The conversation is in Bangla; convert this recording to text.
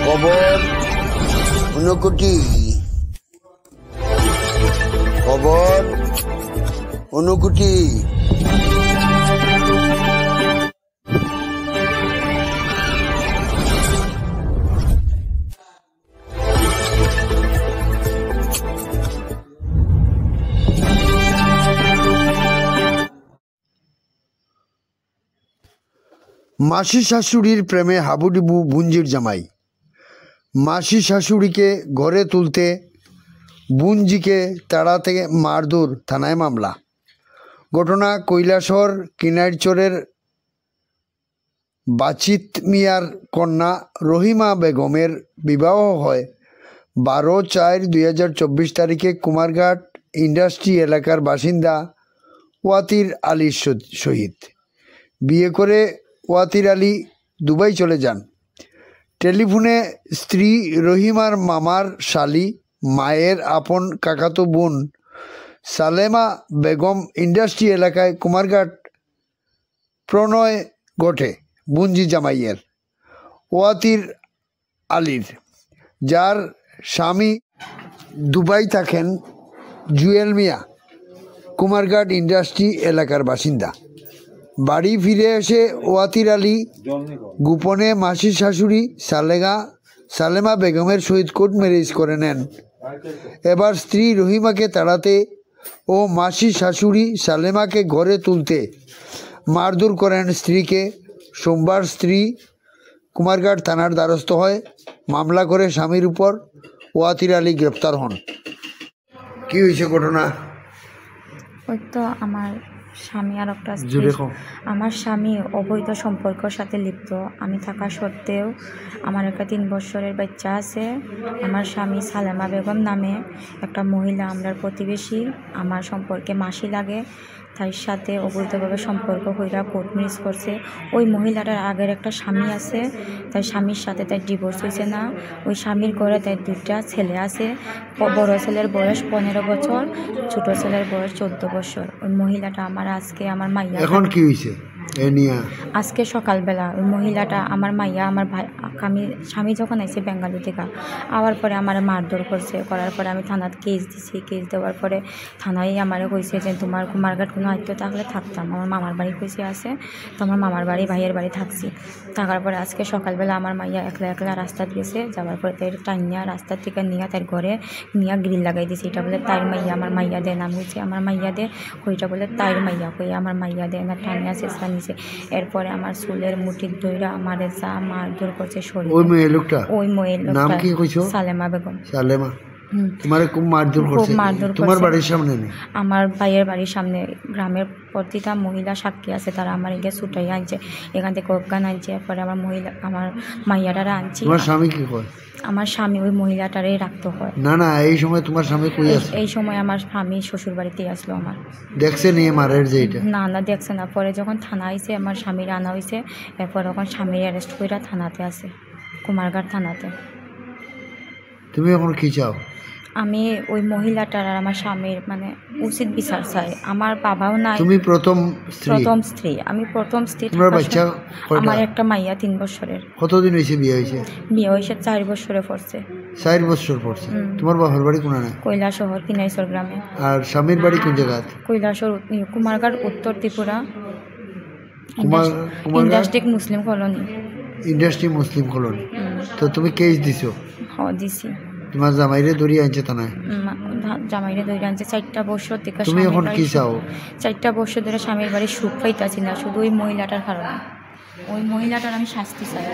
খবর 19 কোটি। খবর 19 কোটি। মাসি শাশুড়ির প্রেমে হাবুডুবু বুঞ্জির জামাই। মাসি শাশুড়িকে ঘরে তুলতে বুঞ্জিকে তাড়াতে মারধর, থানায় মামলা। ঘটনা কৈলাসহর কিনারচরের বাচিত মিয়ার কন্যা রহিমা বেগমের বিবাহ হয় 12/4/2024 তারিখে কুমারঘাট ইন্ডাস্ট্রি এলাকার বাসিন্দা ওয়াতির আলীর সহিত। বিয়ে করে ওয়াতির আলী দুবাই চলে যান। টেলিফোনে স্ত্রী রহিমার মামার শালী, মায়ের আপন কাকাতো বোন সালেমা বেগম ইন্ডাস্ট্রি এলাকায় কুমারঘাট প্রণয় ঘটে বুঞ্জি জামাইয়ের ওয়াতির আলীর, যার স্বামী দুবাই থাকেন জুয়েল মিয়া, কুমারঘাট ইন্ডাস্ট্রি এলাকার বাসিন্দা। বাড়ি ফিরে এসে ওয়াতির আলী গোপনে মাসি শাশুড়ি সালেমা বেগমের সহিত কোর্ট ম্যারেজ করে নেন। এবার স্ত্রী রহিমাকে তাড়াতে ও মাসি শাশুড়ি সালেমাকে ঘরে তুলতে মারধর করেন স্ত্রীকে। সোমবার স্ত্রী কুমারঘাট থানার দ্বারস্থ হয়। মামলা করে স্বামীর উপর ওয়াতির আলী গ্রেপ্তার হন। কি হয়েছে ঘটনা? ওই তো আমার স্বামী আর একটা স্ত্রী, আমার স্বামী অবৈধ সম্পর্কের সাথে লিপ্ত। আমি থাকা সত্ত্বেও আমার একটা 3 বছরের বাচ্চা আছে। আমার স্বামী সালেমা বেগম নামে একটা মহিলা, আমরা প্রতিবেশী, আমার সম্পর্কে মাসি লাগে, তার সাথে অবৈধভাবে সম্পর্ক হইরা কোর্ট ম্যারেজ করছে। ওই মহিলাটার আগের একটা স্বামী আছে, তাই স্বামীর সাথে তার ডিভোর্স হয়েছে না। ওই স্বামীর ঘরে তার 2টা ছেলে আছে। বড় ছেলের বয়স 15 বছর, ছোট ছেলের বয়স 14 বছর। ওই মহিলাটা আমার আজকে আমার মাইয়া, এখন কি হয়েছে আজকে সকালবেলা ওই মহিলাটা আমার মাইয়া, আমার ভাই, স্বামী যখন আইছে বেঙ্গালুরু থেকে আওয়ার পরে আমার মারধর করছে। করার পরে আমি থানাত কেস দিছি। কেস দেওয়ার পরে থানায় আমার কইছে যে তোমার কুমারঘাট কোনো আয়ত্ত থাকলে থাকতাম। আমার মামার বাড়ি কইছে আছে, তো আমার মামার বাড়ি ভাইয়ের বাড়ি থাকছি। থাকার পরে আজকে সকালবেলা আমার মাইয়া একলা রাস্তা দিয়েছে। যাওয়ার পরে তাই টাইনিয়া রাস্তার থেকে নিয়ে তার ঘরে নিয়ে গ্রিল লাগাই দিয়েছে। এটা বলে তার মাইয়া, আমার মাইয়া দে নাম হয়েছে আমার মাইয়া দে, ওইটা বলে তার মাইয়া কই আমার মাইয়া দে না, টাইনিয়া চেষ্টা নিছে। এরপরে আমার চুলের মুঠির ধইরা আমারে যা মারধর করছে শরীর। ওই মেয়ে লোকটা, ওই মেয়ে লোকটা নাম কি কইছো? সালেমা বেগম। সালেমা তোমারে খুব মারধর করছে? তোমার বাড়ির সামনে না? আমার ভাইয়ের বাড়ির সামনে। গ্রামের প্রতিটা মহিলা সাক্ষী আছে, তারা আমার এগে ছুটাই আনছে, এখান থেকে অজ্ঞান আনছে। এরপরে আমার মাইয়াটারা আনছি। তোমার স্বামী কি কয়? আমার স্বামী ওই মহিলাটারই রাখতে হয়। না এই সময় তোমার স্বামী কই আছে? এই সময় আমার স্বামী শ্বশুর বাড়িতেই আসলো। আমার দেখছে নিয়ে মারের যে এটা? না দেখছে না। পরে যখন থানা আইছে আমার স্বামীর আনা হয়েছে, এরপর তখন স্বামীর অ্যারেস্ট করে থানাতে আছে, কুমারঘাট থানাতে। তুমি এখন কি চাও? আমি ওই মহিলাটার আর আমার স্বামীর মানে উচিত বিচার চাই। আমার বাবাও নাই। তুমি প্রথম স্ত্রী? আমি প্রথম স্ত্রী। তোমার বাচ্চা কয়টা? আমার একটা মাইয়া 3 বছরের। কতদিন হয়েছে বিয়ে হয়েছে? বিয়ে হয়েছে 4 বছরে পড়ছে। 4 বছর পড়ছে। তোমার বাবার বাড়ি কোনায়? কৈলাসহর কিনাইচর গ্রামে। আর স্বামীর বাড়ি কোন জায়গায়? কৈলাসহর কুমারঘাট, উত্তর Tripura, industry Muslim colony. Industry Muslim colony. তো তুমি কেস দিছো? হ্যাঁ দিছি। তোমার জামাইরে ধরিয়ে আনছে থানায়? জামাইরে ধরে আনছে 4টা বছর থেকে। তুমি এখন কি চাও? 4টা বছর ধরে স্বামীর বাড়ি সুখ পাইতাছি না, শুধু ওই মহিলাটার কারণে। ওই মহিলাটার আমি শাস্তি চাই।